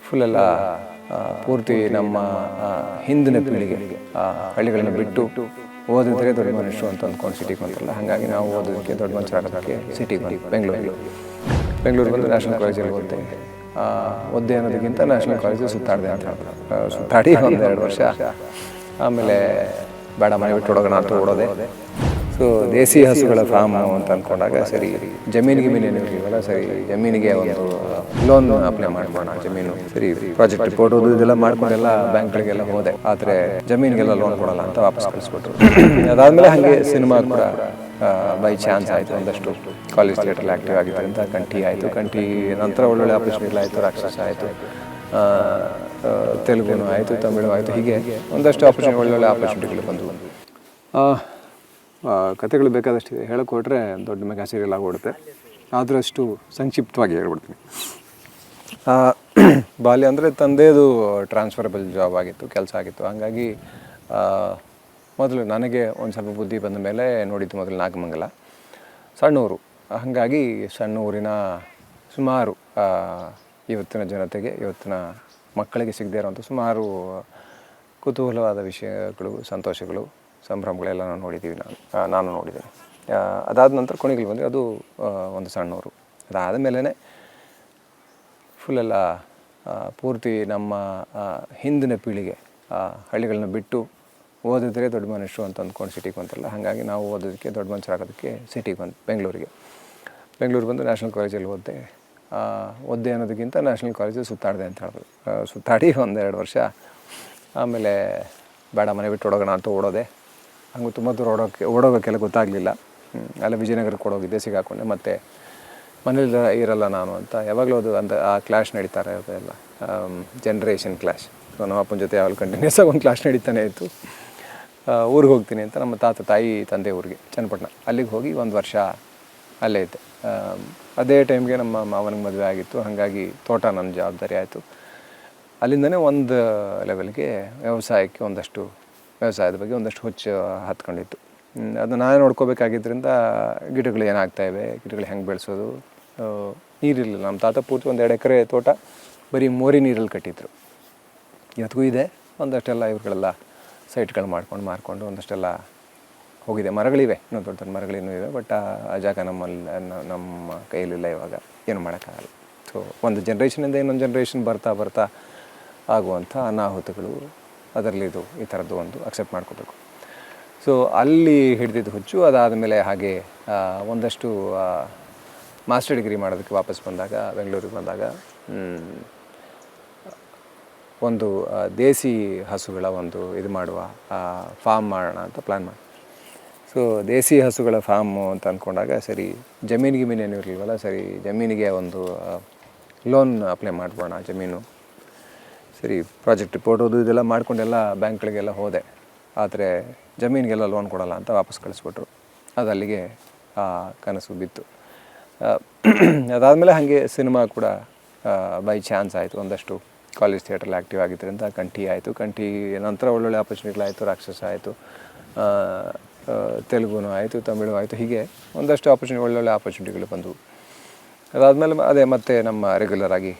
ಫುಲ್ಲೆಲ್ಲ ಪೂರ್ತಿ ನಮ್ಮ ಹಿಂದಿನ ಪೀಳಿಗೆ ಹಳ್ಳಿಗಳನ್ನು ಬಿಟ್ಟು ಓದಿದ್ರೆ ದೊಡ್ಡ ಮನುಷ್ಯರು ಅಂತ ಅಂದ್ಕೊಂಡು ಸಿಟಿಗೆ ಬಂತಲ್ಲ. ಹಾಗಾಗಿ ನಾವು ಓದೋದಕ್ಕೆ ದೊಡ್ಡ ಮನುಷ್ಯರಾಗೋದಕ್ಕೆ ಸಿಟಿಗೆ ಬಂದು ಬೆಂಗಳೂರು ಬಂದು ನ್ಯಾಷನಲ್ ಕಾಲೇಜಲ್ಲಿ ಓದ್ದೆ ಅನ್ನೋದಕ್ಕಿಂತ ನ್ಯಾಷನಲ್ ಕಾಲೇಜು ಸುತ್ತಾಡಿದೆ ಅಂತ ಹೇಳಿದ್ರು. ಸುತ್ತಾಡಿ 1-2 ವರ್ಷ ಆಮೇಲೆ ಬೇಡ ಮನೆ ಬಿಟ್ಟು ಹೊಡೋಣ ಅಂತ ಓಡೋದೆ. ಸೊ ದೇಸಿ ಹಸುಗಳ ಫಾರ್ಮು ಅಂತ ಅಂದ್ಕೊಂಡಾಗ ಸರಿ ಜಮೀನಿಗೆ ಏನು ಇರಲಿಲ್ಲ, ಸರಿ ಜಮೀನಿಗೆ ಒಂದು ಲೋನ್ ಅಪ್ಲೈ ಮಾಡ್ಬೋಣ. ಜಮೀನು ಸರಿ ಪ್ರಾಜೆಕ್ಟ್ ರಿಪೋರ್ಟ್ ಓದು ಇದೆಲ್ಲ ಮಾಡ್ಕೊಂಡೆಲ್ಲ ಬ್ಯಾಂಕ್ಗಳಿಗೆಲ್ಲ ಹೋದೆ, ಆದರೆ ಜಮೀನಿಗೆಲ್ಲ ಲೋನ್ ಕೊಡಲ್ಲ ಅಂತ ವಾಪಸ್ ಕಳಿಸ್ಬಿಟ್ರು. ಅದಾದಮೇಲೆ ಹಾಗೆ ಸಿನಿಮಾ ಕೂಡ ಬೈ ಚಾನ್ಸ್ ಆಯಿತು. ಒಂದಷ್ಟು ಕಾಲೇಜ್ ಥಿಯೇಟ್ರಲ್ಲಿ ಆ್ಯಕ್ಟಿವ್ ಆಗಿದ್ದರಿಂದ ಕಂಠಿ ಆಯಿತು. ಕಂಠಿ ನಂತರ ಒಳ್ಳೊಳ್ಳೆ ಆಪರ್ಚುನಿಟಿ ಆಯಿತು. ರಾಕ್ಷಸ ಆಯಿತು, ತೆಲುಗುನು ಆಯಿತು, ತಮಿಳು ಆಯಿತು. ಹೀಗೆ ಒಂದಷ್ಟು ಆಪರ್ಚುನಿಟಿ ಒಳ್ಳೊಳ್ಳೆ ಆಪರ್ಚುನಿಟಿಗಳು ಬಂದವು. ಕಥೆಗಳು ಬೇಕಾದಷ್ಟಿದೆ, ಹೇಳಕ್ಕೆ ಹೊರಟ್ರೆ ದೊಡ್ಡ ಮೆಗಾ ಸೀರಿಯಲ್ ಆಗೋಡುತ್ತೆ. ಆದರೂ ಅಷ್ಟು ಸಂಕ್ಷಿಪ್ತವಾಗಿ ಹೇಳ್ಬಿಡ್ತೀನಿ. ಬಾಲ್ಯ ಅಂದರೆ ತಂದೆದು ಟ್ರಾನ್ಸ್ಫರಬಲ್ ಜಾಬ್ ಆಗಿತ್ತು, ಕೆಲಸ ಆಗಿತ್ತು. ಹಾಗಾಗಿ ಮೊದಲು ನನಗೆ ಒಂದು ಸ್ವಲ್ಪ ಬುದ್ಧಿ ಬಂದ ಮೇಲೆ ನೋಡಿದ್ದು ಮೊದಲು ನಾಗಮಂಗಲ, ಸಣ್ಣ ಊರು. ಹಾಗಾಗಿ ಸಣ್ಣ ಊರಿನ ಸುಮಾರು ಇವತ್ತಿನ ಜನತೆಗೆ, ಇವತ್ತಿನ ಮಕ್ಕಳಿಗೆ ಸಿಗದೇ ಇರೋವಂಥ ಸುಮಾರು ಕುತೂಹಲವಾದ ವಿಷಯಗಳು, ಸಂತೋಷಗಳು, ಸಂಭ್ರಮಗಳೆಲ್ಲ ನಾನು ನೋಡಿದ್ದೇನೆ. ಅದಾದ ನಂತರ ಕೊನೆಗಳು ಬಂದರೆ ಅದು ಒಂದು ಸಣ್ಣವರು. ಅದಾದ ಮೇಲೇ ಫುಲ್ಲೆಲ್ಲ ಪೂರ್ತಿ ನಮ್ಮ ಹಿಂದಿನ ಪೀಳಿಗೆ ಹಳ್ಳಿಗಳನ್ನ ಬಿಟ್ಟು ಓದಿದ್ರೆ ದೊಡ್ಡ ಮನುಷ್ಯರು ಅಂತ ಅಂದ್ಕೊಂಡು ಸಿಟಿಗೆ ಬಂತಲ್ಲ. ಹಾಗಾಗಿ ನಾವು ಓದೋದಕ್ಕೆ ದೊಡ್ಡ ಮನುಷ್ಯರಾಗೋದಕ್ಕೆ ಸಿಟಿಗೆ ಬಂದು ಬೆಂಗಳೂರು ಬಂದು ನ್ಯಾಷನಲ್ ಕಾಲೇಜಲ್ಲಿ ಓದ್ದೆ ಅನ್ನೋದಕ್ಕಿಂತ ನ್ಯಾಷನಲ್ ಕಾಲೇಜು ಸುತ್ತಾಡಿದೆ ಅಂತ ಹೇಳಿದ್ರು. ಸುತ್ತಾಡಿ 1-2 ವರ್ಷ ಆಮೇಲೆ ಬೇಡ ಮನೆ ಬಿಟ್ಟು ಹೊಡೋಣ ಅಂತ ಓಡೋದೆ. ಹಂಗೆ ತುಂಬ ದೂರ ಓಡೋಗೋಕ್ಕೆಲ್ಲ ಗೊತ್ತಾಗಲಿಲ್ಲ. ಅಲ್ಲ ವಿಜಯನಗರಕ್ಕೆ ಓಡೋಗಿದ್ದೆ, ಸಿಗಾಕೊಂಡೆ. ಮತ್ತು ಮನೇಲಿ ಇರಲ್ಲ ನಾನು ಅಂತ ಯಾವಾಗಲೂ ಅದು ಆ ಕ್ಲಾಶ್ ನಡೀತಾರೆ, ಅದೆಲ್ಲ ಜನ್ರೇಷನ್ ಕ್ಲಾಶ್. ಸೊ ನಮ್ಮ ಅಪ್ಪನ ಜೊತೆ ಯಾವಾಗಲೂ ಕಂಟಿನ್ಯೂಸ್ ಆಗಿ ಒಂದು ಕ್ಲಾಶ್ ನಡೀತಾನೆ ಇತ್ತು. ಊರಿಗೆ ಹೋಗ್ತೀನಿ ಅಂತ ನಮ್ಮ ತಾಯಿ ತಂದೆ ಊರಿಗೆ ಚನ್ನಪಟ್ಟಣ, ಅಲ್ಲಿಗೆ ಹೋಗಿ 1 ವರ್ಷ ಅಲ್ಲೇ ಇದ್ದೆ. ಅದೇ ಟೈಮ್ಗೆ ನಮ್ಮ ಮಾವನಿಗೆ ಮದುವೆ ಆಗಿತ್ತು. ಹಾಗಾಗಿ ತೋಟ ನನ್ನ ಜವಾಬ್ದಾರಿ ಆಯಿತು. ಅಲ್ಲಿಂದನೇ ಒಂದು ಲೆವೆಲ್ಗೆ ವ್ಯವಸಾಯದ ಬಗ್ಗೆ ಒಂದಷ್ಟು ಹುಚ್ಚು ಹತ್ಕೊಂಡಿತ್ತು. ಅದನ್ನು ನಾನೇ ನೋಡ್ಕೋಬೇಕಾಗಿದ್ದರಿಂದ ಗಿಡಗಳು ಏನಾಗ್ತಾಯಿವೆ, ಗಿಡಗಳು ಹೆಂಗೆ ಬೆಳೆಸೋದು, ನೀರಿರಲಿಲ್ಲ. ನಮ್ಮ ತಾತ ಪೂರ್ತಿ 1-2 ಎಕರೆ ತೋಟ ಬರೀ ಮೋರಿ ನೀರಲ್ಲಿ ಕಟ್ಟಿದ್ರು. ಇವತ್ತಿಗೂ ಇದೆ. ಒಂದಷ್ಟೆಲ್ಲ ಇವುಗಳೆಲ್ಲ ಸೈಟ್ಗಳು ಮಾರ್ಕೊಂಡು ಒಂದಷ್ಟೆಲ್ಲ ಹೋಗಿದೆ. ಮರಗಳಿವೆ, ಇನ್ನೂ ದೊಡ್ಡ ದೊಡ್ಡ ಮರಗಳಿನ್ನೂ ಇವೆ. ಬಟ್ ಆ ಜಾಗ ನಮ್ಮ ಕೈಯಲ್ಲಿಲ್ಲ. ಇವಾಗ ಏನು ಮಾಡೋಕ್ಕಾಗಲ್ಲ. ಸೊ ಒಂದು ಜನ್ರೇಷನಿಂದ ಇನ್ನೊಂದು ಜನ್ರೇಷನ್ ಬರ್ತಾ ಆಗುವಂಥ ಅನಾಹುತಗಳು, ಅದರಲ್ಲಿ ಈ ಥರದ್ದು ಒಂದು ಅಕ್ಸೆಪ್ಟ್ ಮಾಡ್ಕೋಬೇಕು. ಸೊ ಅಲ್ಲಿ ಹಿಡಿದಿದ್ದು ಹುಚ್ಚು. ಅದಾದಮೇಲೆ ಹಾಗೆ ಒಂದಷ್ಟು ಮಾಸ್ಟರ್ ಡಿಗ್ರಿ ಮಾಡೋದಕ್ಕೆ ವಾಪಸ್ ಬಂದಾಗ, ಬೆಂಗಳೂರಿಗೆ ಬಂದಾಗ ಒಂದು ದೇಸಿ ಹಸುಗಳ ಒಂದು ಫಾರ್ಮ್ ಮಾಡೋಣ ಅಂತ ಪ್ಲ್ಯಾನ್ ಮಾಡಿ. ಸೊ ದೇಸಿ ಹಸುಗಳ ಫಾರ್ಮು ಅಂತ ಅಂದ್ಕೊಂಡಾಗ ಸರಿ ಜಮೀನಿಗೆ ಏನು ಇರಲಿಲ್ವಲ್ಲ, ಸರಿ ಜಮೀನಿಗೆ ಒಂದು ಲೋನ್ ಅಪ್ಲೈ ಮಾಡ್ಬೋಣ. ಜಮೀನು ಸರಿ ಪ್ರಾಜೆಕ್ಟ್ ರಿಪೋರ್ಟ್ ಓದು ಇದೆಲ್ಲ ಮಾಡ್ಕೊಂಡೆಲ್ಲ ಬ್ಯಾಂಕ್ಗಳಿಗೆಲ್ಲ ಹೋದೆ, ಆದರೆ ಜಮೀನಿಗೆಲ್ಲ ಲೋನ್ ಕೊಡಲ್ಲ ಅಂತ ವಾಪಸ್ ಕಳಿಸ್ಬಿಟ್ರು. ಅದು ಅಲ್ಲಿಗೆ ಕನಸು ಬಿತ್ತು. ಅದಾದಮೇಲೆ ಹಾಗೆ ಸಿನಿಮಾ ಕೂಡ ಬೈ ಚಾನ್ಸ್ ಆಯಿತು. ಒಂದಷ್ಟು ಕಾಲೇಜ್ ಥಿಯೇಟ್ರಲ್ಲಿ ಆ್ಯಕ್ಟಿವ್ ಆಗಿದ್ದರಿಂದ ಕಂಠಿ ಆಯಿತು. ಕಂಠಿ ನಂತರ ಒಳ್ಳೊಳ್ಳೆ ಆಪರ್ಚುನಿಟಿಗಳಾಯಿತು. ರಾಕ್ಷಸ ಆಯಿತು, ತೆಲುಗುನು ಆಯಿತು, ತಮಿಳು ಆಯಿತು. ಹೀಗೆ ಒಂದಷ್ಟು ಒಳ್ಳೊಳ್ಳೆ ಆಪರ್ಚುನಿಟಿಗಳು ಬಂದವು. ಅದಾದಮೇಲೆ ಮತ್ತೆ ನಮ್ಮ ರೆಗ್ಯುಲರ್ ಆಗಿ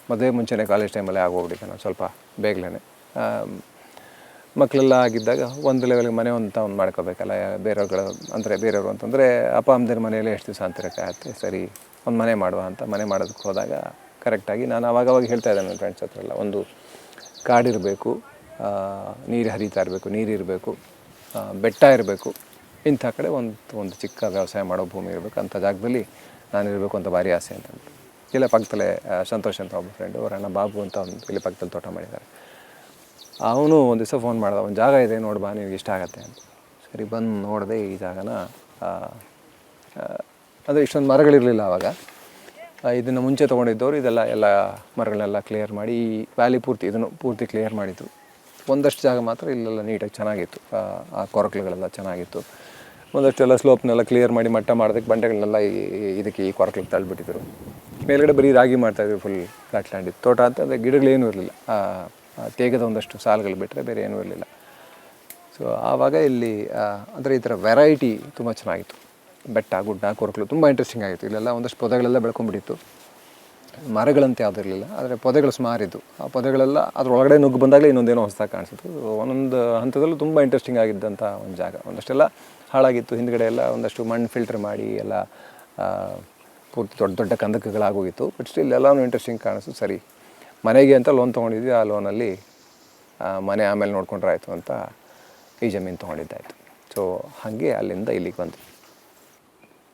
ಮದುವೆ ಮುಂಚೆನೇ ಕಾಲೇಜ್ ಟೈಮಲ್ಲೇ ಆಗೋಗ್ಬಿಟ್ಟಿದ್ದೆ ನಾನು, ಸ್ವಲ್ಪ ಬೇಗಲೇ. ಮಕ್ಕಳೆಲ್ಲ ಆಗಿದ್ದಾಗ ಒಂದು ಲೆವೆಲ್ಗೆ ಮನೆ ಒಂದು ಮಾಡ್ಕೋಬೇಕಲ್ಲ. ಬೇರೆಯವರು ಅಂತಂದರೆ ಅಪ್ಪ ಅಮ್ಮದಿರ ಮನೆಯಲ್ಲೇ ಎಷ್ಟು ದಿವಸ ಅಂತಿರಕ್ಕಾಗತ್ತೆ. ಸರಿ ಒಂದು ಮನೆ ಮಾಡುವ ಅಂತ ಮನೆ ಮಾಡೋದಕ್ಕೆ ಹೋದಾಗ ಕರೆಕ್ಟಾಗಿ ನಾನು ಅವಾಗ ಹೇಳ್ತಾ ಇದ್ದೆ ನನ್ನ ಫ್ರೆಂಡ್ಸ್ ಹತ್ರ ಎಲ್ಲ, ಒಂದು ಕಾಡಿರಬೇಕು, ನೀರು ಹರಿತಾ ಇರಬೇಕು, ನೀರಿರಬೇಕು, ಬೆಟ್ಟ ಇರಬೇಕು, ಇಂಥ ಕಡೆ ಒಂದು ಚಿಕ್ಕ ವ್ಯವಸಾಯ ಮಾಡೋ ಭೂಮಿ ಇರಬೇಕು. ಅಂಥ ಜಾಗದಲ್ಲಿ ನಾನಿರಬೇಕು ಅಂತ ಭಾರಿ ಆಸೆ ಅಂತ. ಇಲ್ಲೇ ಪಕ್ಕದಲ್ಲೇ ಸಂತೋಷ್ ಅಂತ ಒಬ್ಬ ಫ್ರೆಂಡು, ಅವ್ರ ಅಣ್ಣ ಬಾಬು ಅಂತ ಇಲ್ಲಿ ಪಕ್ಕದಲ್ಲಿ ತೋಟ ಮಾಡಿದ್ದಾರೆ. ಅವನು ಒಂದು ದಿವಸ ಫೋನ್ ಮಾಡ್ದ, ಒಂದು ಜಾಗ ಇದೆ ನೋಡಿ ಬಾ, ನಿನಗೆ ಇಷ್ಟ ಆಗುತ್ತೆ ಅಂತ. ಸರಿ ಬಂದು ನೋಡಿದೆ ಈ ಜಾಗನ. ಅಂದರೆ ಇಷ್ಟೊಂದು ಮರಗಳಿರಲಿಲ್ಲ ಆವಾಗ. ಇದನ್ನು ಮುಂಚೆ ತೊಗೊಂಡಿದ್ದವರು ಎಲ್ಲ ಮರಗಳನ್ನೆಲ್ಲ ಕ್ಲಿಯರ್ ಮಾಡಿ ಈ ವ್ಯಾಲಿ ಇದನ್ನು ಪೂರ್ತಿ ಕ್ಲಿಯರ್ ಮಾಡಿದ್ರು. ಒಂದಷ್ಟು ಜಾಗ ಮಾತ್ರ ಇಲ್ಲೆಲ್ಲ ನೀಟಾಗಿ ಚೆನ್ನಾಗಿತ್ತು. ಆ ಕೊರಕಲುಗಳೆಲ್ಲ ಚೆನ್ನಾಗಿತ್ತು. ಒಂದಷ್ಟೆಲ್ಲ ಸ್ಲೋಪ್ನೆಲ್ಲ ಕ್ಲಿಯರ್ ಮಾಡಿ ಮಟ್ಟ ಮಾಡೋದಕ್ಕೆ ಬಂಡೆಗಳನ್ನೆಲ್ಲ ಈ ಕೊರಕಲಿಗೆ ತಳ್ಳಿಬಿಟ್ಟಿದ್ರು. ಮೇಲ್ಗಡೆ ಬರೀ ರಾಗಿ ಮಾಡ್ತಾಯಿದ್ರು. ಫುಲ್ ಫ್ಲಾಟ್ ಲ್ಯಾಂಡ್ ಇತ್ತು. ತೋಟ ಅಂತಂದರೆ ಗಿಡಗಳೇನೂ ಇರಲಿಲ್ಲ. ತೇಗದ ಒಂದಷ್ಟು ಸಾಲುಗಳು ಬಿಟ್ಟರೆ ಬೇರೆ ಏನೂ ಇರಲಿಲ್ಲ. ಸೊ ಆವಾಗ ಇಲ್ಲಿ ಅಂದರೆ ಈ ಥರ ವೆರೈಟಿ ತುಂಬ ಚೆನ್ನಾಗಿತ್ತು. ಬೆಟ್ಟ ಗುಡ್ಡ ಕೊರಕಲು ತುಂಬ ಇಂಟ್ರೆಸ್ಟಿಂಗ್ ಆಗಿತ್ತು. ಇಲ್ಲೆಲ್ಲ ಒಂದಷ್ಟು ಪೊದೆಗಳೆಲ್ಲ ಬೆಳ್ಕೊಂಡ್ಬಿಟ್ಟಿತ್ತು. ಮರಗಳಂತೆ ಯಾವುದೂ ಇರಲಿಲ್ಲ, ಆದರೆ ಪೊದೆಗಳು ಸುಮಾರಿದ್ದು. ಆ ಪೊದೆಗಳೆಲ್ಲ ಅದರೊಳಗಡೆ ನುಗ್ಗು ಬಂದಾಗಲೇ ಇನ್ನೊಂದೇನೋ ಹೊಸದಾಗಿ ಕಾಣಿಸಿತ್ತು. ಒಂದೊಂದು ಹಂತದಲ್ಲೂ ತುಂಬ ಇಂಟ್ರೆಸ್ಟಿಂಗ್ ಆಗಿದ್ದಂಥ ಒಂದು ಜಾಗ. ಒಂದಷ್ಟೆಲ್ಲ ಹಾಳಾಗಿತ್ತು, ಹಿಂದ್ಗಡೆ ಎಲ್ಲ ಒಂದಷ್ಟು ಮಣ್ಣು ಫಿಲ್ಟರ್ ಮಾಡಿ ಎಲ್ಲ ಪೂರ್ತಿ ದೊಡ್ಡ ದೊಡ್ಡ ಕಂದಕಗಳಾಗೋಗಿತ್ತು. ಬಟ್ ಸ್ಟಿಲ್ ಎಲ್ಲನೂ ಇಂಟ್ರೆಸ್ಟಿಂಗ್ ಕಾಣಿಸ್ತು. ಸರಿ, ಮನೆಗೆ ಅಂತ ಲೋನ್ ತೊಗೊಂಡಿದ್ವಿ. ಆ ಲೋನಲ್ಲಿ ಮನೆ ಆಮೇಲೆ ನೋಡ್ಕೊಂಡ್ರೆ ಆಯಿತು ಅಂತ ಈ ಜಮೀನು ತೊಗೊಂಡಿದ್ದಾಯಿತು. ಸೊ ಹಾಗೆ ಅಲ್ಲಿಂದ ಇಲ್ಲಿಗೆ ಬಂತು.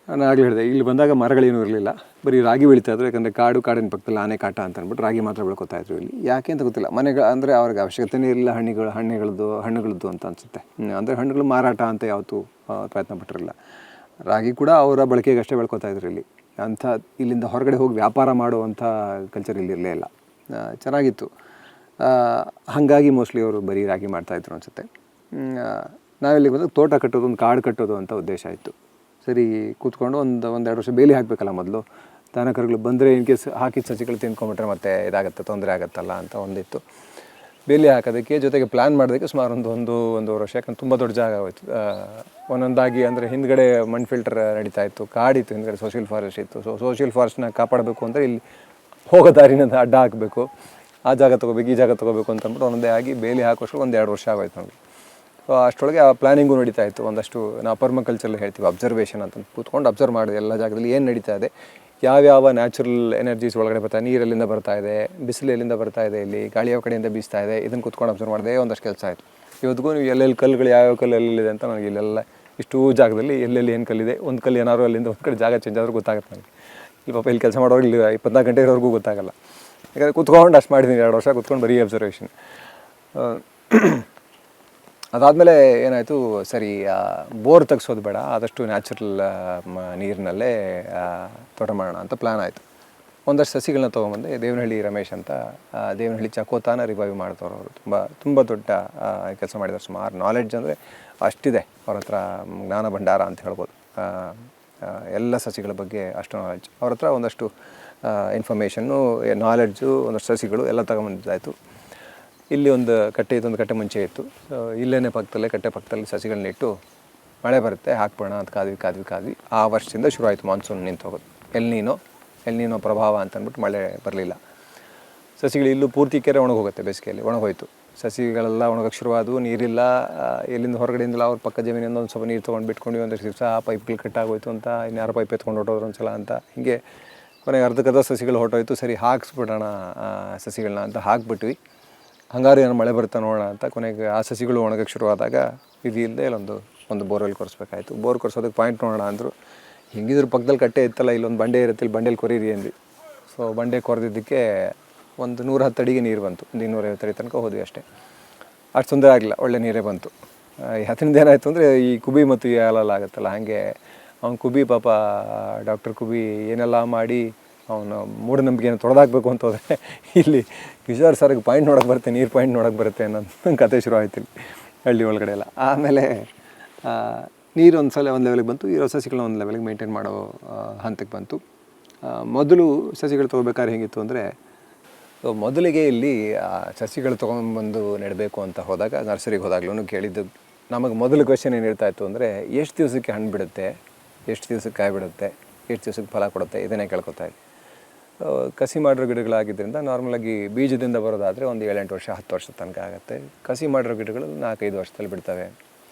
ನಾನು ಆಗಲೇ ಹೇಳಿದೆ, ಇಲ್ಲಿ ಬಂದಾಗ ಮರಗಳೇನೂ ಇರಲಿಲ್ಲ, ಬರೀ ರಾಗಿ ಬೆಳೀತಾಯಿದ್ರು. ಯಾಕಂದರೆ ಕಾಡಿನ ಪಕ್ಕದಲ್ಲಿ ಆನೆ ಕಾಟ ಅಂತ ಅಂದ್ಬಿಟ್ಟು ರಾಗಿ ಮಾತ್ರ ಬೆಳ್ಕೊತಾಯಿದ್ರು ಇಲ್ಲಿ. ಯಾಕೆ ಅಂತ ಗೊತ್ತಿಲ್ಲ. ಮನೆಗಳು ಅಂದರೆ ಅವ್ರಿಗೆ ಅವಶ್ಯಕತೆಯೇ ಇರಲಿಲ್ಲ ಹಣ್ಣುಗಳದ್ದು ಅಂತ ಅನಿಸುತ್ತೆ. ಅಂದರೆ ಹಣ್ಣುಗಳು ಮಾರಾಟ ಅಂತ ಯಾವತ್ತೂ ಪ್ರಯತ್ನ ಪಟ್ಟಿರಲಿಲ್ಲ. ರಾಗಿ ಕೂಡ ಅವರ ಬಳಕೆಗೆ ಅಷ್ಟೇ ಬೆಳ್ಕೊತಾಯಿದ್ರು ಇಲ್ಲಿ. ಅಂಥ ಇಲ್ಲಿಂದ ಹೊರಗಡೆ ಹೋಗಿ ವ್ಯಾಪಾರ ಮಾಡುವಂಥ ಕಲ್ಚರ್ ಇಲ್ಲಿ ಇರಲೇ ಇಲ್ಲ. ಚೆನ್ನಾಗಿತ್ತು. ಹಾಗಾಗಿ ಮೋಸ್ಟ್ಲಿ ಅವರು ಬರೀ ರಾಗಿ ಮಾಡ್ತಾಯಿದ್ರು ಅನಿಸುತ್ತೆ. ನಾವಿಲ್ಲಿಗೆ ಬಂದಾಗ ತೋಟ ಕಟ್ಟೋದು, ಒಂದು ಕಾಡು ಕಟ್ಟೋದು ಅಂತ ಉದ್ದೇಶ ಇತ್ತು. ಸರಿ, ಕೂತ್ಕೊಂಡು ಒಂದೆರಡು ವರ್ಷ ಬೇಲಿ ಹಾಕಬೇಕಲ್ಲ ಮೊದಲು. ದನ ಕರುಗಳು ಬಂದರೆ ಇನ್ ಕೇಸ್ ಹಾಕಿದ ಸಸಿಗಳು ತಿನ್ಕೊಂಬಿಟ್ರೆ ಮತ್ತೆ ಇದಾಗುತ್ತೆ, ತೊಂದರೆ ಆಗುತ್ತಲ್ಲ ಅಂತ ಒಂದಿತ್ತು. ಬೇಲಿ ಹಾಕೋದಕ್ಕೆ ಜೊತೆಗೆ ಪ್ಲ್ಯಾನ್ ಮಾಡೋದಕ್ಕೆ ಸುಮಾರು ಒಂದೂವರೆ ವರ್ಷ. ಯಾಕಂದ್ರೆ ತುಂಬ ದೊಡ್ಡ ಜಾಗ ಆಗೋಯ್ತು. ಒಂದೊಂದಾಗಿ ಅಂದರೆ ಹಿಂದ್ಗಡೆ ಮಣ್ಣು ಫಿಲ್ಟರ್ ನಡೀತಾ ಇತ್ತು, ಕಾಡಿತ್ತು, ಹಿಂದ್ಗಡೆ ಸೋಷಿಯಲ್ ಫಾರೆಸ್ಟ್ ಇತ್ತು. ಸೊ ಸೋಷಿಯಲ್ ಫಾರೆಸ್ಟ್ನ ಕಾಪಾಡಬೇಕು ಅಂದರೆ ಇಲ್ಲಿ ಹೋಗೋ ದಾರಿನ ಅಡ್ಡ ಹಾಕಬೇಕು, ಆ ಜಾಗ ತೊಗೋಬೇಕು, ಈ ಜಾಗ ತೊಗೋಬೇಕು ಅಂತಂದ್ಬಿಟ್ಟು ಒಂದೊಂದೇ ಆಗಿ ಬೇಲಿ ಹಾಕೋಷ್ಟು 1-2 ವರ್ಷ ಆಗೋಯ್ತು ನಮಗೆ. ಸೊ ಅಷ್ಟರೊಳಗೆ ಆ ಪ್ಲ್ಯಾನಿಂಗು ನಡೀತಾ ಇತ್ತು. ಒಂದಷ್ಟು ನಾವು ಪರ್ಮಕಲ್ಚರಲ್ಲಿ ಹೇಳ್ತೀವಿ ಅಬ್ಸರ್ವೇಷನ್ ಅಂತ. ಕೂತ್ಕೊಂಡು ಅಬ್ಸರ್ವ್ ಮಾಡಿದೆ ಎಲ್ಲ ಜಾಗದಲ್ಲಿ ಏನು ನಡೀತಾ ಇದೆ, ಯಾವ್ಯಾವ ನ್ಯಾಚುರಲ್ ಎನರ್ಜೀಸ್ ಒಳಗಡೆ ಬರ್ತಾ, ನೀರೆಲ್ಲಿಂದ ಬರ್ತಾ ಇದೆ, ಬಿಸಿಲು ಎಲ್ಲಿಂದ ಬರ್ತಾ ಇದೆ, ಇಲ್ಲಿ ಗಾಳಿ ಯಾವ ಕಡೆಯಿಂದ ಬೀಸ್ತಾ ಇದೆ, ಇದನ್ನು ಕೂತ್ಕೊಂಡು ಅಬ್ಸರ್ವ್ ಮಾಡಿದೆ. ಒಂದಷ್ಟು ಕೆಲಸ ಆಯಿತು. ಇವತ್ತಿಗೂ ನೀವು ಎಲ್ಲೆಲ್ಲಿ ಕಲ್ಲುಗಳು ಯಾವ್ಯಾವ ಕಲ್ಲು ಎಲ್ಲಿದೆ ಅಂತ ನನಗೆ ಇಲ್ಲೆಲ್ಲ ಇಷ್ಟು ಜಾಗದಲ್ಲಿ ಎಲ್ಲೆಲ್ಲಿ ಏನು ಕಲ್ಲಿದೆ, ಒಂದು ಕಲ್ಲು ಏನಾದ್ರು ಅಲ್ಲಿಂದ ಒಂದು ಕಡೆ ಜಾಗ ಚೇಂಜ್ ಆದರೂ ಗೊತ್ತಾಗುತ್ತೆ ನನಗೆ. ಇಲ್ಲಿ ಪಾಪ ಇಲ್ಲಿ ಕೆಲಸ ಮಾಡೋರು ಇಲ್ಲಿ 24 ಗಂಟೆ ಇರೋವರೆಗೂ ಗೊತ್ತಾಗಲ್ಲ. ಯಾಕಂದರೆ ಕೂತ್ಕೊಂಡು ಅಷ್ಟು ಮಾಡಿದ್ದೀನಿ, 2 ವರ್ಷ ಕೂತ್ಕೊಂಡು ಬರೀ ಅಬ್ಸರ್ವೇಷನ್. ಅದಾದಮೇಲೆ ಏನಾಯಿತು, ಸರಿ ಬೋರ್ ತೆಗ್ಸೋದು ಬೇಡ, ಆದಷ್ಟು ನ್ಯಾಚುರಲ್ ನೀರಿನಲ್ಲೇ ತೋಟ ಮಾಡೋಣ ಅಂತ ಪ್ಲ್ಯಾನ್ ಆಯಿತು. ಒಂದಷ್ಟು ಸಸಿಗಳನ್ನ ತೊಗೊಂಬಂದೆ. ದೇವನಹಳ್ಳಿ ರಮೇಶ್ ಅಂತ, ದೇವನಹಳ್ಳಿ ಚಕೋತಾನ ರಿವೈವ್ ಮಾಡ್ತವ್ರು ಅವರು. ತುಂಬ ದೊಡ್ಡ ಕೆಲಸ ಮಾಡಿದ್ದಾರೆ. ಸುಮಾರು ನಾಲೆಡ್ಜ್ ಅಂದರೆ ಅಷ್ಟಿದೆ ಅವ್ರ ಹತ್ರ, ಜ್ಞಾನ ಭಂಡಾರ ಅಂತ ಹೇಳ್ಬೋದು. ಎಲ್ಲ ಸಸಿಗಳ ಬಗ್ಗೆ ಅಷ್ಟು ನಾಲೆಡ್ಜ್ ಅವ್ರ ಹತ್ರ. ಒಂದಷ್ಟು ಇನ್ಫಾರ್ಮೇಷನ್ನು, ನಾಲೆಡ್ಜು, ಒಂದಷ್ಟು ಸಸಿಗಳು ಎಲ್ಲ ತಗೊಂಬಂದಿದ್ದಾಯಿತು. ಇಲ್ಲಿ ಒಂದು ಕಟ್ಟೆ ಮುಂಚೆ ಇತ್ತು. ಇಲ್ಲೇ ಕಟ್ಟೆ ಪಕ್ಕದಲ್ಲಿ ಸಸಿಗಳನ್ನಿಟ್ಟು ಮಳೆ ಬರುತ್ತೆ ಹಾಕ್ಬೋಣ ಅಂತ ಕಾದ್ವಿ. ಆ ವರ್ಷದಿಂದ ಶುರು ಆಯಿತು ಮಾನ್ಸೂನ್ ನಿಂತೋಗೋದು. ಎಲ್ನೀನೋ ಪ್ರಭಾವ ಅಂತಂದ್ಬಿಟ್ಟು ಮಳೆ ಬರಲಿಲ್ಲ. ಸಸಿಗಳು ಇಲ್ಲೂ ಪೂರ್ತಿ ಕೆರೆ ಒಣಗೋಗುತ್ತೆ, ಬೇಸಿಗೆಯಲ್ಲಿ ಒಣಗೋಯ್ತು. ಸಸಿಗಳೆಲ್ಲ ಒಣಗೋಕ್ಕೆ ಶುರುವಾದವು. ನೀರಿಲ್ಲ, ಎಲ್ಲಿಂದ ಹೊರಗಡೆಯಿಂದಲ್ಲ ಅವ್ರ ಪಕ್ಕ ಜಮೀನಿಂದ ಒಂದು ಸ್ವಲ್ಪ ನೀರು ತೊಗೊಂಡು ಬಿಟ್ಕೊಂಡು ಒಂದಷ್ಟು ದಿವಸ ಪೈಪ್ಗಳು ಕಟ್ಟಾಗೋಯ್ತು ಅಂತ, ಇನ್ಯಾರು ಪೈಪ್ ಎತ್ಕೊಂಡು ಹೊರಟೋದ್ರು ಒಂದು ಸಲ ಅಂತ. ಹೀಗೆ ಕೊನೆಗೆ ಅರ್ಧಕ್ಕರ್ಧ ಸಸಿಗಳು ಹೊರಟೋಯ್ತು. ಸರಿ ಹಾಕ್ಸ್ಬಿಡೋಣ ಸಸಿಗಳನ್ನ ಅಂತ ಹಾಕ್ಬಿಟ್ವಿ. ಹಂಗಾರು ಏನು ಮಳೆ ಬರ್ತಾ ನೋಡೋಣ ಅಂತ. ಕೊನೆಗೆ ಆ ಸಸಿಗಳು ಒಣಗೋಕ್ಕೆ ಶುರುವಾದಾಗ ವಿಧಿ ಇಲ್ಲದೆ ಒಂದು ಬೋರ್ವೆಲ್ ಕೊರೆಸ್ಬೇಕಾಯ್ತು. ಬೋರ್ ಕೊರೆಸೋದಕ್ಕೆ ಪಾಯಿಂಟ್ ನೋಡೋಣ ಅಂದರು. ಹಿಂಗಿದ್ರ ಪಕ್ಕದಲ್ಲಿ ಕಟ್ಟೆ ಇತ್ತಲ್ಲ, ಇಲ್ಲೊಂದು ಬಂಡೆ ಇರುತ್ತೆ, ಇಲ್ಲಿ ಬಂಡೆಯಲ್ಲಿ ಕೊರೀರಿ ಅಂದ್ವಿ. ಸೊ ಬಂಡೆ ಕೊರೆದಿದ್ದಕ್ಕೆ ಒಂದು 110 ಅಡಿಗೆ ನೀರು ಬಂತು. 250 ಅಡಿ ತನಕ ಹೋದ್ವಿ ಅಷ್ಟೇ. ಅಷ್ಟು ತೊಂದರೆ ಆಗಲಿಲ್ಲ, ಒಳ್ಳೆ ನೀರೇ ಬಂತು. ಅದರಿಂದ ಏನಾಯಿತು ಅಂದರೆ, ಈ ಕುಬಿ ಮತ್ತು ಈ ಹಾಲೆಲ್ಲ ಆಗುತ್ತಲ್ಲ, ಹಾಗೆ ಅವ್ನು ಕುಬಿ ಪಾಪ ಡಾಕ್ಟರ್ ಕುಬಿ ಏನೆಲ್ಲ ಮಾಡಿ ಅವನು ಮೂಢನಂಬಿಕೆಯನ್ನು ತೊಡೆದಾಕಬೇಕು ಅಂತ ಹೋದರೆ, ಇಲ್ಲಿ ಕಿಶೋರ್ ಸರ್ಗೆ ಪಾಯಿಂಟ್ ನೋಡೋಕ್ಕೆ ಬರುತ್ತೆ, ನೀರು ಪಾಯಿಂಟ್ ನೋಡೋಕ್ಕೆ ಬರುತ್ತೆ ಅನ್ನೋ ಕತೆ ಶುರು ಆಯ್ತು ಇಲ್ಲಿ ಹಳ್ಳಿ ಒಳಗಡೆ ಎಲ್ಲ. ಆಮೇಲೆ ನೀರು ಒಂದು ಲೆವೆಲಿಗೆ ಬಂತು. ಇರೋ ಸಸಿಗಳನ್ನ ಒಂದು ಲೆವೆಲಿಗೆ ಮೇಂಟೈನ್ ಮಾಡೋ ಹಂತಕ್ಕೆ ಬಂತು. ಮೊದಲು ಸಸಿಗಳು ತೊಗೋಬೇಕಾದ್ರೆ ಹೇಗಿತ್ತು ಅಂದರೆ, ಮೊದಲಿಗೆ ಇಲ್ಲಿ ಸಸಿಗಳು ತೊಗೊಂಡ್ಬಂದು ನೆಡಬೇಕು ಅಂತ ಹೋದಾಗ, ನರ್ಸರಿಗೆ ಹೋದಾಗ್ಲೂ ಕೇಳಿದ್ದು ನಮಗೆ ಮೊದಲು ಕ್ವೆಶ್ಚನ್ ಏನಿರ್ತಾ ಇತ್ತು ಅಂದರೆ, ಎಷ್ಟು ದಿವಸಕ್ಕೆ ಹಣ್ಣು ಬಿಡುತ್ತೆ, ಎಷ್ಟು ದಿವಸಕ್ಕೆ ಕಾಯಿ ಬಿಡುತ್ತೆ, ಎಷ್ಟು ದಿವಸಕ್ಕೆ ಫಲ ಕೊಡುತ್ತೆ, ಇದನ್ನೇ ಕೇಳ್ಕೊತಾ ಇದ್ದೆ. ಕಸಿ ಮಾಡಿರೋ ಗಿಡಗಳಾಗಿದ್ದರಿಂದ ನಾರ್ಮಲಾಗಿ ಬೀಜದಿಂದ ಬರೋದಾದರೆ ಒಂದು 7-8 ವರ್ಷ 10 ವರ್ಷ ತನಕ ಆಗುತ್ತೆ. ಕಸಿ ಮಾಡಿರೋ ಗಿಡಗಳು 4-5 ವರ್ಷದಲ್ಲಿ ಬಿಡ್ತವೆ.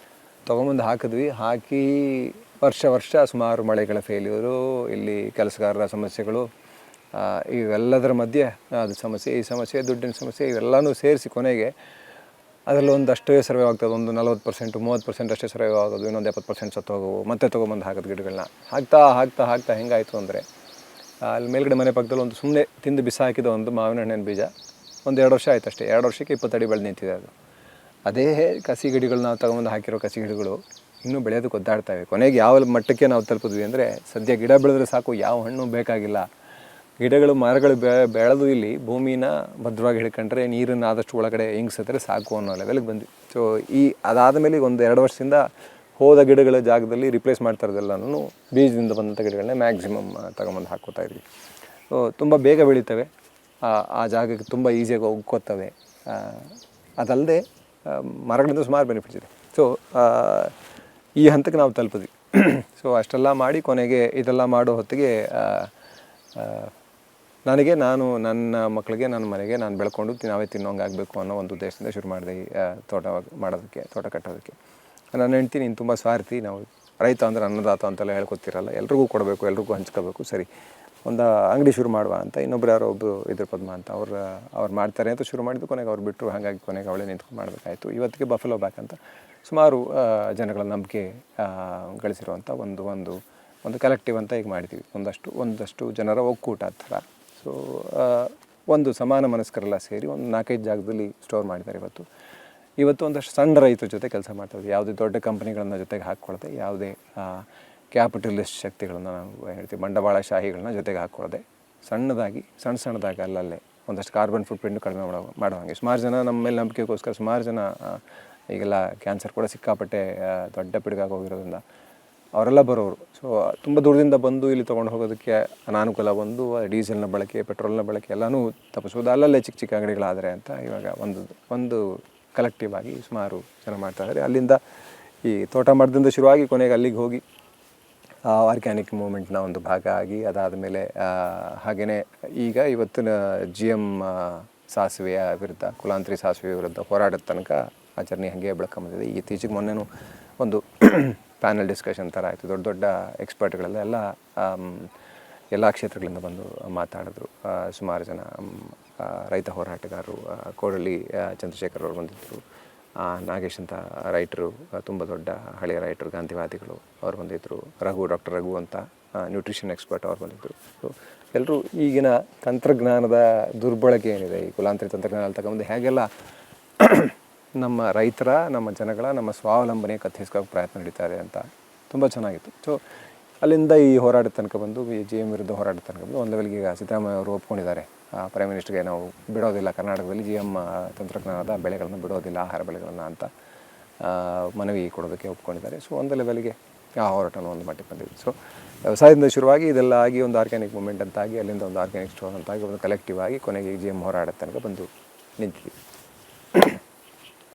ತೊಗೊಂಬಂದು ಹಾಕಿದ್ವಿ. ಹಾಕಿ ವರ್ಷ ಸುಮಾರು ಮಳೆಗಳ ಫೇಲ್ಯೂರು, ಇಲ್ಲಿ ಕೆಲಸಗಾರರ ಸಮಸ್ಯೆಗಳು, ಇವೆಲ್ಲದರ ಮಧ್ಯೆ ಅದು ಸಮಸ್ಯೆ, ಈ ಸಮಸ್ಯೆ, ದುಡ್ಡಿನ ಸಮಸ್ಯೆ, ಇವೆಲ್ಲನೂ ಸೇರಿಸಿ ಕೊನೆಗೆ ಅದರಲ್ಲಿ ಒಂದಷ್ಟೇ ಸರ್ವೇ ಆಗ್ತದೆ. ಒಂದು 40%, 30% ಅಷ್ಟೇ ಸರ್ವೇ ಆಗೋದು, ಇನ್ನೊಂದು 70% ಸತ್ತು ಹೋಗೋವು. ಮತ್ತೆ ತೊಗೊಂಬಂದು ಹಾಕೋದು ಗಿಡಗಳನ್ನ. ಹಾಕ್ತಾ ಹೆಂಗಾಯಿತು ಅಂದರೆ, ಅಲ್ಲಿ ಮೇಲ್ಗಡೆ ಮನೆ ಪಕ್ಕದಲ್ಲಿ ಒಂದು ಸುಮ್ಮನೆ ತಿಂದು ಬಿಸಾಕಿದ ಒಂದು ಮಾವಿನ ಹಣ್ಣಿನ ಬೀಜ, 1-2 ವರ್ಷ ಆಯ್ತು ಅಷ್ಟೇ. 2 ವರ್ಷಕ್ಕೆ 20 ಅಡಿ ಬೆಳೆದು ನಿಂತಿದೆ ಅದು. ಅದೇ ಕಸಿ ಗಿಡಗಳು ನಾವು ತೊಗೊಂಬಂದು ಹಾಕಿರೋ ಕಸಿ ಗಿಡಗಳು ಇನ್ನೂ ಬೆಳೆಯೋದಕ್ಕೆ ಒದ್ದಾಡ್ತವೆ. ಕೊನೆಗೆ ಯಾವ ಮಟ್ಟಕ್ಕೆ ನಾವು ತಲುಪಿದ್ವಿ ಅಂದರೆ, ಸದ್ಯ ಗಿಡ ಬೆಳೆದ್ರೆ ಸಾಕು, ಯಾವ ಹಣ್ಣು ಬೇಕಾಗಿಲ್ಲ. ಗಿಡಗಳು ಮರಗಳು ಬೆಳೆದು ಇಲ್ಲಿ ಭೂಮಿನ ಭದ್ರವಾಗಿ ಹಿಡ್ಕೊಂಡ್ರೆ, ನೀರನ್ನು ಆದಷ್ಟು ಒಳಗಡೆ ಇಂಗಿಸಿದ್ರೆ ಸಾಕು ಅನ್ನೋ ಲೆವೆಲ್ಗೆ ಬಂದ್ವಿ. ಸೊ ಅದಾದ ಮೇಲೆ 1-2 ವರ್ಷದಿಂದ ಹೋದ ಗಿಡಗಳ ಜಾಗದಲ್ಲಿ ರಿಪ್ಲೇಸ್ ಮಾಡ್ತಾ ಇರೋದೆಲ್ಲನೂ ಬೀಜದಿಂದ ಬಂದಂಥ ಗಿಡಗಳನ್ನೇ ಮ್ಯಾಕ್ಸಿಮಮ್ ತೊಗೊಂಬಂದು ಹಾಕ್ಕೋತಾ ಇದ್ವಿ. ಸೊ ತುಂಬ ಬೇಗ ಬೆಳೀತವೆ, ಆ ಜಾಗಕ್ಕೆ ತುಂಬ ಈಸಿಯಾಗಿ ಒಗ್ಕೋತವೆ. ಅದಲ್ಲದೆ ಮರಗಳಿಂದ ಸುಮಾರು ಬೆನಿಫಿಟ್ಸ್ ಇದೆ. ಸೊ ಈ ಹಂತಕ್ಕೆ ನಾವು ತಲುಪಿದ್ವಿ. ಸೊ ಅಷ್ಟೆಲ್ಲ ಮಾಡಿ ಕೊನೆಗೆ ಇದೆಲ್ಲ ಮಾಡೋ ಹೊತ್ತಿಗೆ ನನಗೆ ನನ್ನ ಮಕ್ಕಳಿಗೆ ನನ್ನ ಮನೆಗೆ ನಾನು ಬೆಳ್ಕೊಂಡು ನಾವೇ ತಿನ್ನೋಂಗೆ ಆಗಬೇಕು ಅನ್ನೋ ಒಂದು ಉದ್ದೇಶದಿಂದ ಶುರು ಮಾಡಿದೆ ಈ ತೋಟ ಮಾಡೋದಕ್ಕೆ, ತೋಟ ಕಟ್ಟೋದಕ್ಕೆ. ನನ್ನ ಹೆಂಡ್ತಿ ನೀನು ತುಂಬ ಸ್ವಾರ್ಥಿ, ನಾವು ರೈತ ಅಂದರೆ ಅನ್ನದಾತ ಅಂತೆಲ್ಲ ಹೇಳ್ಕೊತಿರಲ್ಲ, ಎಲ್ರಿಗೂ ಕೊಡಬೇಕು, ಎಲ್ರಿಗೂ ಹಂಚ್ಕೋಬೇಕು, ಸರಿ ಒಂದು ಅಂಗಡಿ ಶುರು ಮಾಡುವ ಅಂತ. ಇನ್ನೊಬ್ರು ಯಾರೋ ಒಬ್ಬರು ಇದ್ರ ಪದ್ಮ ಅಂತ ಅವ್ರು ಮಾಡ್ತಾರೆ ಅಂತ ಶುರು ಮಾಡಿದ್ದು, ಕೊನೆಗೆ ಅವ್ರು ಬಿಟ್ಟರು. ಹಾಗಾಗಿ ಕೊನೆಗೆ ಅವಳೇ ನಿಂತ್ಕೊಂಡು ಮಾಡಬೇಕಾಯಿತು. ಇವತ್ತಿಗೆ ಬಫೆಲೋ ಬ್ಯಾಕ್ ಅಂತ ಸುಮಾರು ಜನಗಳ ನಂಬಿಕೆ ಗಳಿಸಿರುವಂಥ ಒಂದು ಕಲೆಕ್ಟಿವ್ ಅಂತ ಈಗ ಮಾಡಿದ್ದೀವಿ. ಒಂದಷ್ಟು ಜನರ ಒಕ್ಕೂಟ ಆ ಥರ. ಸೊ ಒಂದು ಸಮಾನ ಮನಸ್ಕರೆಲ್ಲ ಸೇರಿ ಒಂದು 4-5 ಜಾಗದಲ್ಲಿ ಸ್ಟೋರ್ ಮಾಡಿದ್ದಾರೆ ಇವತ್ತು ಒಂದಷ್ಟು ಸಣ್ಣ ರೈತರ ಜೊತೆ ಕೆಲಸ ಮಾಡ್ತಾಯಿದ್ವಿ. ಯಾವುದೇ ದೊಡ್ಡ ಕಂಪ್ನಿಗಳನ್ನ ಜೊತೆಗೆ ಹಾಕ್ಕೊಳ್ಳದೆ, ಯಾವುದೇ ಕ್ಯಾಪಿಟಲಿಸ್ಟ್ ಶಕ್ತಿಗಳನ್ನು ನಾವು ಹೇಳ್ತೀವಿ, ಬಂಡವಾಳಶಾಹಿಗಳನ್ನ ಜೊತೆಗೆ ಹಾಕ್ಕೊಳ್ಳದೆ, ಸಣ್ಣದಾಗಿ ಅಲ್ಲಲ್ಲೇ ಒಂದಷ್ಟು ಕಾರ್ಬನ್ ಫುಟ್ ಪ್ರಿಂಟ್ ಕಡಿಮೆ ಮಾಡುವಂಗೆ ಸುಮಾರು ಜನ ನಮ್ಮ ಮೇಲೆ ನಂಬಿಕೆಗೋಸ್ಕರ ಸುಮಾರು ಜನ ಈಗೆಲ್ಲ ಕ್ಯಾನ್ಸರ್ ಕೂಡ ಸಿಕ್ಕಾಪಟ್ಟೆ ದೊಡ್ಡ ಪಿಡುಗಾಗಿ ಹೋಗಿರೋದ್ರಿಂದ ಅವರೆಲ್ಲ ಬರೋರು. ಸೊ ತುಂಬ ದೂರದಿಂದ ಬಂದು ಇಲ್ಲಿ ತೊಗೊಂಡು ಹೋಗೋದಕ್ಕೆ ಅನಾನುಕೂಲ, ಡೀಸೆಲ್ನ ಬಳಕೆ, ಪೆಟ್ರೋಲ್ನ ಬಳಕೆ ಎಲ್ಲನೂ ತಪ್ಪಿಸ್ಬೋದು, ಅಲ್ಲಲ್ಲೇ ಚಿಕ್ಕ ಚಿಕ್ಕ ಅಂಗಡಿಗಳಾದರೆ ಅಂತ ಇವಾಗ ಒಂದು ಕಲೆಕ್ಟಿವ್ ಆಗಿ ಸುಮಾರು ಜನ ಮಾಡ್ತಾಯಿದ್ದಾರೆ. ಅಲ್ಲಿಂದ ಈ ತೋಟ ಮರದಿಂದ ಶುರುವಾಗಿ ಕೊನೆಗೆ ಅಲ್ಲಿಗೆ ಹೋಗಿ ಆರ್ಗ್ಯಾನಿಕ್ ಮೂವ್ಮೆಂಟ್ನ ಒಂದು ಭಾಗ ಆಗಿ, ಅದಾದ ಮೇಲೆ ಹಾಗೆಯೇ ಈಗ ಇವತ್ತಿನ GM ಸಾಸಿವೆಯ ವಿರುದ್ಧ, ಕುಲಾಂತರಿ ಸಾಸಿವೆ ವಿರುದ್ಧ ಹೋರಾಟದ ತನಕ ಆ ಜರ್ನಿ ಹಾಗೆ ಬೆಳ್ಕೊಂಬಂದಿದೆ. ಈಗ ಇತ್ತೀಚೆಗೆ ಮೊನ್ನೆನೂ ಒಂದು ಪ್ಯಾನಲ್ ಡಿಸ್ಕಷನ್ ಥರ ಆಯಿತು. ದೊಡ್ಡ ಎಕ್ಸ್ಪರ್ಟ್ಗಳೆಲ್ಲ ಎಲ್ಲ ಕ್ಷೇತ್ರಗಳಿಂದ ಬಂದು ಮಾತಾಡಿದ್ರು. ಸುಮಾರು ಜನ ರೈತ ಹೋರಾಟಗಾರರು, ಕೋಡಳ್ಳಿ ಚಂದ್ರಶೇಖರ್ ಅವರು ಬಂದಿದ್ದರು, ನಾಗೇಶ್ ಅಂತ ರೈಟರು, ತುಂಬ ದೊಡ್ಡ ಹಳೆಯ ರೈಟರು, ಗಾಂಧಿವಾದಿಗಳು ಅವ್ರು ಬಂದಿದ್ದರು, ಡಾಕ್ಟರ್ ರಘು ಅಂತ ನ್ಯೂಟ್ರಿಷನ್ ಎಕ್ಸ್ಪರ್ಟ್ ಅವ್ರು ಬಂದಿದ್ದರು. ಸೊ ಎಲ್ಲರೂ ಈಗಿನ ತಂತ್ರಜ್ಞಾನದ ದುರ್ಬಳಕೆ ಏನಿದೆ, ಈ ಕುಲಾಂತರಿ ತಂತ್ರಜ್ಞಾನ ತಗೊಂಡು ಹೇಗೆಲ್ಲ ನಮ್ಮ ರೈತರ, ನಮ್ಮ ಜನಗಳ, ನಮ್ಮ ಸ್ವಾವಲಂಬನೆ ಕತ್ತಿಸ್ಕೋಕ್ಕೆ ಪ್ರಯತ್ನ ನಡೀತಾರೆ ಅಂತ ತುಂಬ ಚೆನ್ನಾಗಿತ್ತು. ಸೊ ಅಲ್ಲಿಂದ ಈ ಹೋರಾಟದ ತನಕ ಬಂದು, ಈ GM ವಿರುದ್ಧ ಹೋರಾಟದ ತನಕ ಬಂದು ಒಂದು ಲೆವೆಲ್ಗೆ ಈಗ ಸಿದ್ದರಾಮಯ್ಯ ಅವರು ಒಪ್ಕೊಂಡಿದ್ದಾರೆ. ಪ್ರೈಮ್ ಮಿನಿಸ್ಟರ್ಗೆ ನಾವು ಬಿಡೋದಿಲ್ಲ, ಕರ್ನಾಟಕದಲ್ಲಿ GM ತಂತ್ರಜ್ಞಾನದ ಬೆಳೆಗಳನ್ನು ಬಿಡೋದಿಲ್ಲ, ಆಹಾರ ಬೆಳೆಗಳನ್ನು ಅಂತ ಮನವಿ ಕೊಡೋದಕ್ಕೆ ಒಪ್ಕೊಂಡಿದ್ದಾರೆ. ಸೊ ಒಂದು ಲೆವೆಲ್ಗೆ ಆ ಹೋರಾಟನೂ ಒಂದು ಮಟ್ಟಿಗೆ ಬಂದಿದೆ. ಸೊ ವ್ಯವಸಾಯದಿಂದ ಶುರುವಾಗಿ ಇದೆಲ್ಲ ಆಗಿ ಒಂದು ಆರ್ಗ್ಯಾನಿಕ್ ಮೂವ್ಮೆಂಟ್ ಅಂತಾಗಿ, ಅಲ್ಲಿಂದ ಒಂದು ಆರ್ಗ್ಯಾನಿಕ್ ಸ್ಟೋರ್ ಅಂತಾಗಿ, ಒಂದು ಕಲೆಕ್ಟಿವ್ ಆಗಿ ಕೊನೆಗೆ GM ಹೋರಾಟದ ತನಕ ಬಂದು ನಿಂತಿದ್ದೀವಿ.